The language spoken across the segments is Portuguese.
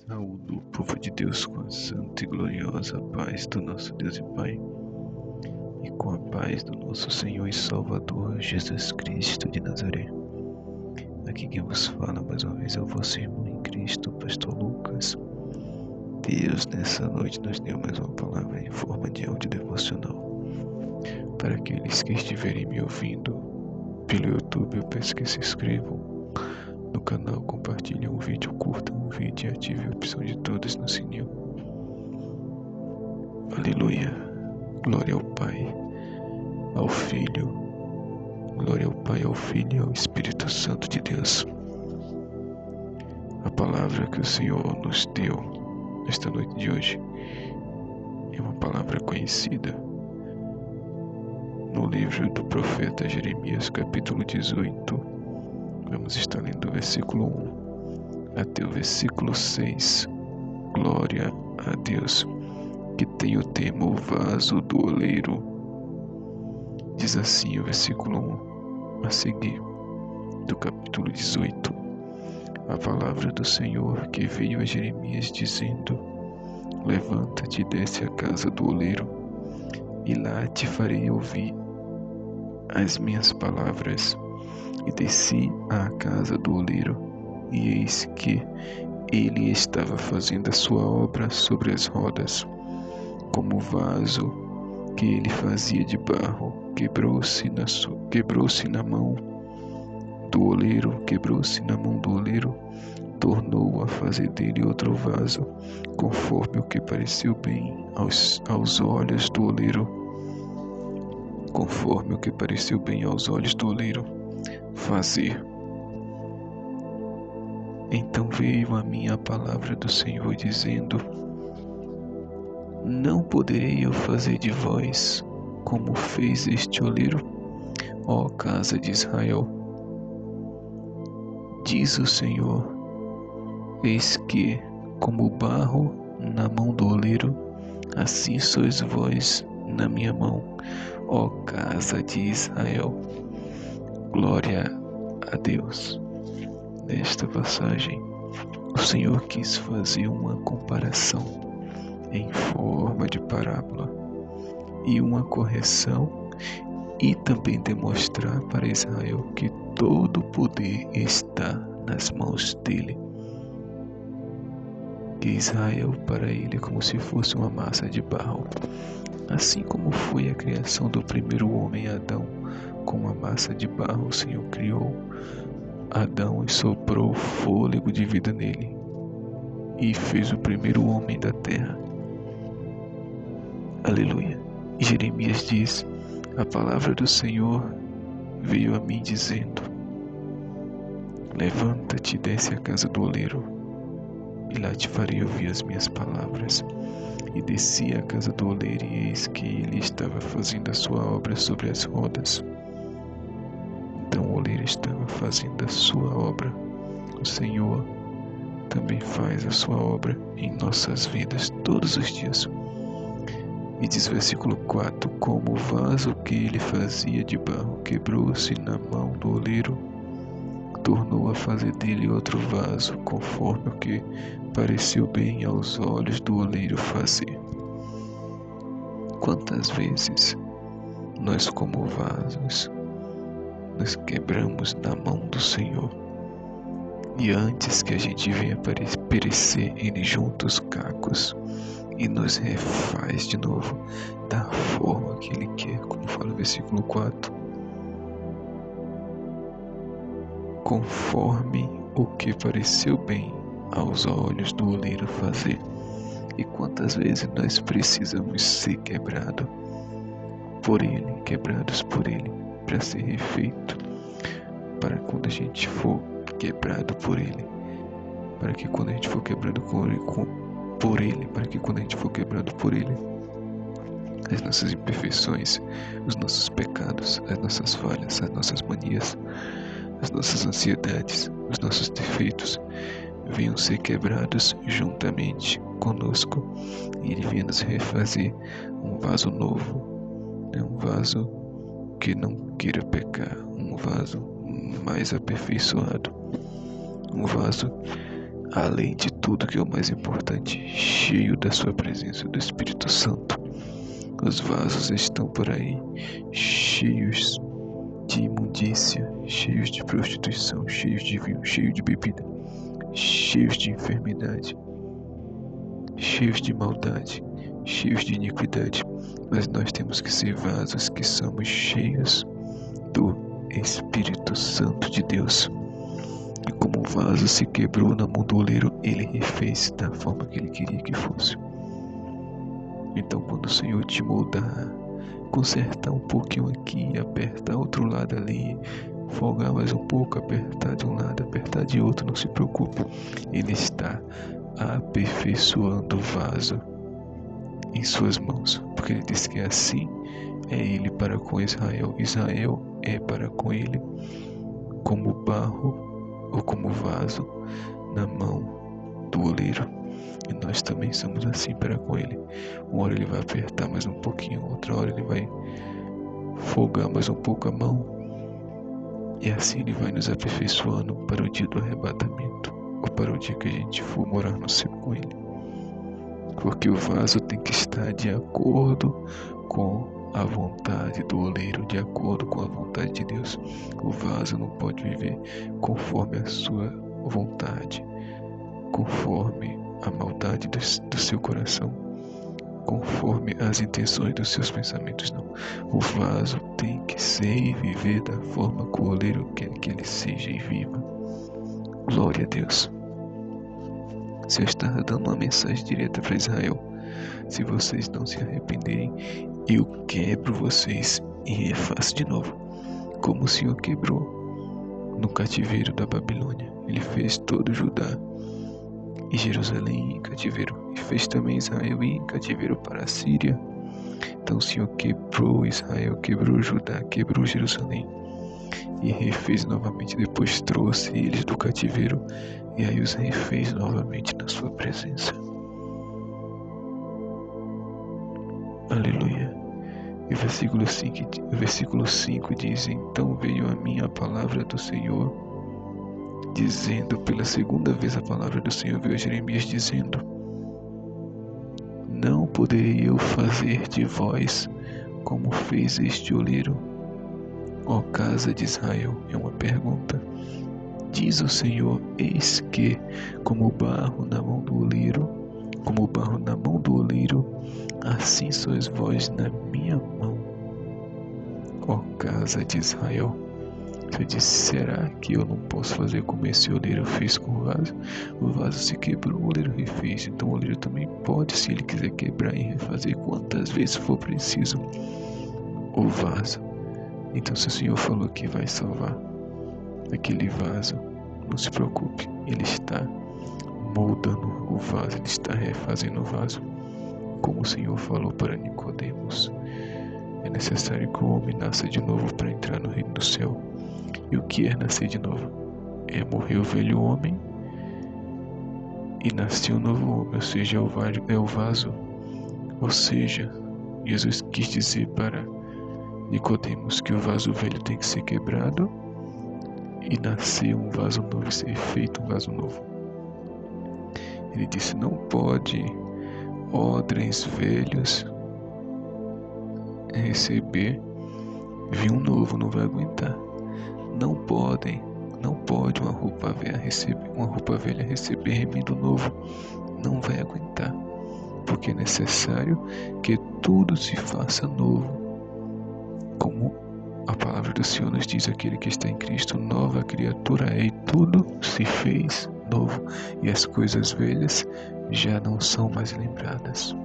Saúdo o povo de Deus com a santa e gloriosa paz do nosso Deus e Pai, e com a paz do nosso Senhor e Salvador Jesus Cristo de Nazaré. Aqui quem vos fala mais uma vez é o vosso irmão em Cristo, Pastor Lucas. Deus, nessa noite nos deu mais uma palavra em forma de áudio devocional. Para aqueles que estiverem me ouvindo pelo YouTube, eu peço que se inscrevam no canal, compartilhem um vídeo, curtam um vídeo e ativem a opção de todos no sininho. Aleluia. Glória ao Pai, ao Filho, glória ao Pai, ao Filho e ao Espírito Santo de Deus. A palavra que o Senhor nos deu nesta noite de hoje é uma palavra conhecida no livro do profeta Jeremias, capítulo 18. Vamos estar lendo o versículo 1 até o versículo 6. Glória a Deus, que tem o tema o vaso do oleiro. Diz assim o versículo 1 a seguir do capítulo 18. A palavra do Senhor que veio a Jeremias dizendo: Levanta-te e desce à casa do oleiro, e lá te farei ouvir as minhas palavras. E desci à casa do oleiro, e eis que ele estava fazendo a sua obra sobre as rodas. Como o vaso que ele fazia de barro quebrou-se na mão do oleiro, tornou a fazer dele outro vaso, conforme o que pareceu bem aos olhos do oleiro, fazer. Então veio a mim a palavra do Senhor dizendo: Não poderei eu fazer de vós como fez este oleiro, ó casa de Israel? Diz o Senhor: Eis que, como o barro na mão do oleiro, assim sois vós na minha mão, ó casa de Israel. Glória a Deus. Nesta passagem, o Senhor quis fazer uma comparação em forma de parábola e uma correção, e também demonstrar para Israel que todo o poder está nas mãos dele. Que Israel para ele é como se fosse uma massa de barro, assim como foi a criação do primeiro homem Adão. Com uma massa de barro, o Senhor criou Adão e soprou fôlego de vida nele, e fez o primeiro homem da terra. Aleluia. E Jeremias diz: a palavra do Senhor veio a mim dizendo: Levanta-te e desce à casa do oleiro, e lá te farei ouvir as minhas palavras. E desci à casa do oleiro, e eis que ele estava fazendo a sua obra sobre as rodas. Então o oleiro estava fazendo a sua obra. O Senhor também faz a sua obra em nossas vidas todos os dias. E diz o versículo 4: Como o vaso que ele fazia de barro quebrou-se na mão do oleiro, tornou a fazer dele outro vaso, conforme o que pareceu bem aos olhos do oleiro fazer. Quantas vezes nós, como vasos, nos quebramos na mão do Senhor, e antes que a gente venha perecer, ele junta os cacos e nos refaz de novo da forma que ele quer, como fala o versículo 4. Conforme o que pareceu bem aos olhos do oleiro fazer. E quantas vezes nós precisamos ser quebrados por ele, para ser refeito, para quando a gente for quebrado por ele, para que quando a gente for quebrado por ele, as nossas imperfeições, os nossos pecados, as nossas falhas, as nossas manias, as nossas ansiedades, os nossos defeitos venham ser quebrados juntamente conosco, e ele venha nos refazer um vaso novo, um vaso que não queira pecar, um vaso mais aperfeiçoado, um vaso além de tudo que é o mais importante, cheio da sua presença, do Espírito Santo. Os vasos estão por aí, cheios de imundícia, cheios de prostituição, cheios de vinho, cheios de bebida, cheios de enfermidade, cheios de maldade, cheios de iniquidade. Mas nós temos que ser vasos que somos cheios do Espírito Santo de Deus. E como o vaso se quebrou na mão do oleiro, ele refez da forma que ele queria que fosse. Então, quando o Senhor te moldar, consertar um pouquinho aqui, apertar outro lado ali, folgar mais um pouco, apertar de um lado, apertar de outro, não se preocupe. Ele está aperfeiçoando o vaso em suas mãos, porque ele disse que assim é ele para com Israel. Israel é para com ele como barro ou como vaso na mão do oleiro. E nós também somos assim para com ele. Uma hora ele vai apertar mais um pouquinho, outra hora ele vai folgar mais um pouco a mão. E assim ele vai nos aperfeiçoando para o dia do arrebatamento, ou para o dia que a gente for morar no céu com ele. Porque o vaso tem que estar de acordo com a vontade do oleiro, de acordo com a vontade de Deus. O vaso não pode viver conforme a sua vontade, conforme a maldade do seu coração, conforme as intenções dos seus pensamentos, não. O vaso tem que ser e viver da forma que o oleiro quer que ele seja e viva. Glória a Deus. O Senhor está dando uma mensagem direta para Israel. Se vocês não se arrependerem, eu quebro vocês e refaço de novo, como o Senhor quebrou no cativeiro da Babilônia. Ele fez todo Judá e Jerusalém em cativeiro, e fez também Israel em cativeiro para a Síria. Então o Senhor quebrou Israel, quebrou Judá, quebrou Jerusalém e refez novamente. Depois trouxe eles do cativeiro e aí os refez novamente na sua presença. Aleluia. E o versículo 5 diz: Então veio a mim a palavra do Senhor, dizendo, pela segunda vez a palavra do Senhor veio a Jeremias dizendo: Não poderei eu fazer de vós como fez este oleiro, ó casa de Israel? É uma pergunta. Diz o Senhor: Eis que, como barro na mão do oleiro, assim sois vós na minha mão, ó casa de Israel. Eu disse: será que eu não posso fazer como esse oleiro fez com o vaso? O vaso se quebrou, o oleiro refez. Então o oleiro também pode, se ele quiser quebrar e refazer quantas vezes for preciso, o vaso. Então se o Senhor falou que vai salvar aquele vaso, não se preocupe, ele está moldando o vaso, ele está refazendo o vaso, como o Senhor falou para Nicodemos. É necessário que o homem nasça de novo para entrar no reino do céu. E o que é nascer de novo? É morrer o velho homem e nascer um novo homem, ou seja, é o vaso. Ou seja, Jesus quis dizer para Nicodemos que o vaso velho tem que ser quebrado e nascer um vaso novo, ser feito um vaso novo. Ele disse: não pode odres velhos receber vinho novo, não vai aguentar. Não pode uma roupa velha receber remendo novo, não vai aguentar, porque é necessário que tudo se faça novo, como a palavra do Senhor nos diz: aquele que está em Cristo, nova criatura é, e tudo se fez novo, e as coisas velhas já não são mais lembradas.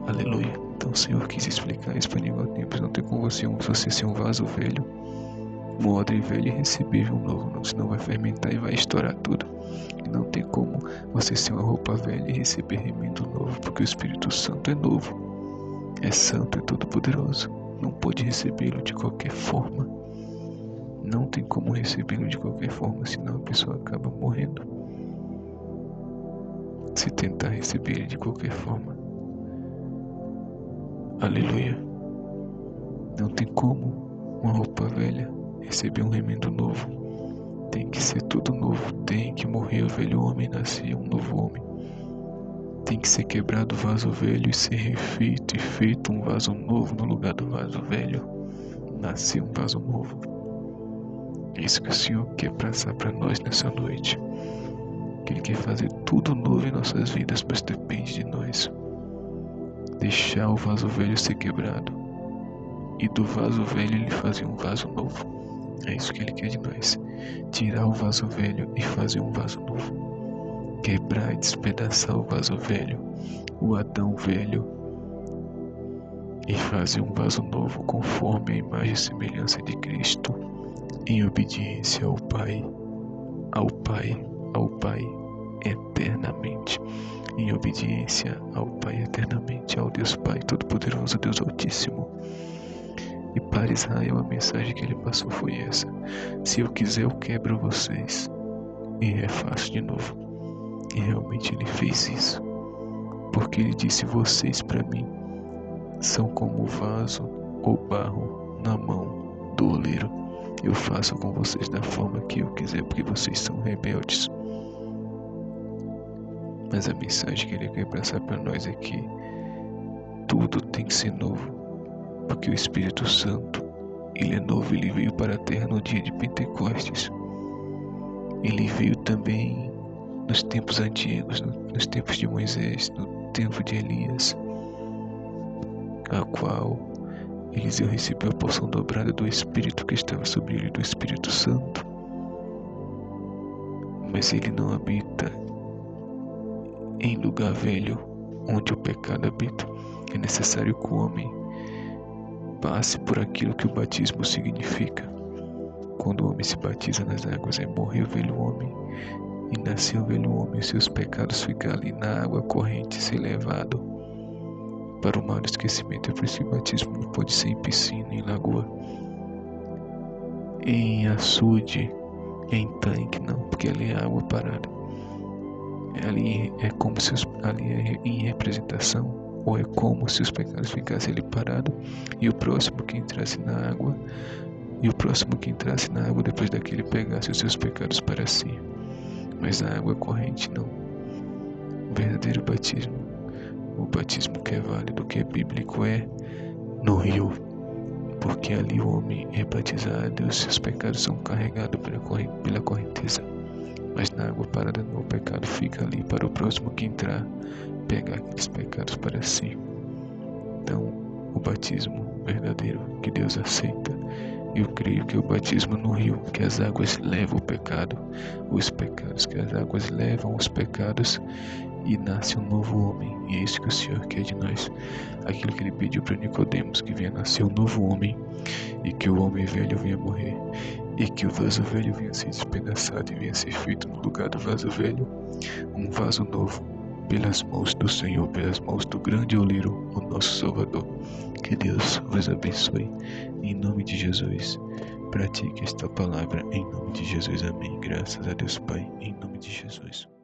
Aleluia. Então o Senhor quis explicar isso para Nicodemos: não tem como você ser um vaso velho, um odre velho, e receber um novo, não, senão vai fermentar e vai estourar tudo. E não tem como você ser uma roupa velha e receber remendo novo, porque o Espírito Santo é novo, é santo, é todo poderoso, não pode recebê-lo de qualquer forma. Não tem como recebê-lo de qualquer forma, senão a pessoa acaba morrendo se tentar receber ele de qualquer forma. Aleluia. Não tem como uma roupa velha receber um remendo novo, Tem que ser tudo novo. Tem que morrer o velho homem e nascer um novo homem. Tem que ser quebrado o vaso velho e ser refeito e feito um vaso novo no lugar do vaso velho. Nascer um vaso novo. É isso que o Senhor quer passar para nós nessa noite. Que Ele quer fazer tudo novo em nossas vidas, mas depende de nós. Deixar o vaso velho ser quebrado e do vaso velho Ele fazer um vaso novo. É isso que Ele quer de nós. Tirar o vaso velho e fazer um vaso novo. Quebrar e despedaçar o vaso velho, o Adão velho, e fazer um vaso novo conforme a imagem e semelhança de Cristo, em obediência ao Pai, ao Pai, ao Pai eternamente, em obediência ao Pai eternamente, ao Deus Pai Todo-Poderoso, Deus Altíssimo. E para Israel a mensagem que Ele passou foi essa: se eu quiser eu quebro vocês e refaço de novo. E realmente Ele fez isso, porque Ele disse: vocês para mim são como o vaso ou barro na mão do oleiro. Eu faço com vocês da forma que eu quiser, porque vocês são rebeldes. Mas a mensagem que Ele quer passar para nós é que tudo tem que ser novo, porque o Espírito Santo, Ele é novo. Ele veio para a terra no dia de Pentecostes. Ele veio também nos tempos antigos, nos tempos de Moisés, no tempo de Elias, a qual Eliseu recebeu a porção dobrada do Espírito que estava sobre ele, do Espírito Santo. Mas ele não habita em lugar velho, onde o pecado habita. É necessário que o homem passe por aquilo que o batismo significa. Quando o homem se batiza nas águas, é morrer o velho homem e nascer o velho homem, seus pecados ficam ali na água corrente e ser levado para o mau esquecimento. É por isso que o batismo não pode ser em piscina, em lagoa, em açude, em tanque, não, porque ali é água parada. Ali é como se ali é em representação, ou é como se os pecados ficassem ali parados e o próximo que entrasse na água, depois daquele pegasse os seus pecados para si. Mas a água corrente não. O verdadeiro batismo, o batismo que é válido, que é bíblico, é no rio, porque ali o homem é batizado e os seus pecados são carregados pela correnteza. Mas na água parada não, o pecado fica ali para o próximo que entrar pegar aqueles pecados para si. Então, o batismo verdadeiro que Deus aceita, eu creio que é o batismo no rio, que as águas levam o pecado, os pecados, que as águas levam os pecados e nasce um novo homem. E é isso que o Senhor quer de nós. Aquilo que Ele pediu para Nicodemos, que venha nascer um novo homem e que o homem velho venha morrer e que o vaso velho venha ser despedaçado e venha ser feito no lugar do vaso velho um vaso novo, pelas mãos do Senhor, pelas mãos do grande oleiro, o nosso Salvador. Que Deus vos abençoe, em nome de Jesus. Pratique esta palavra, em nome de Jesus. Amém. Graças a Deus Pai, em nome de Jesus.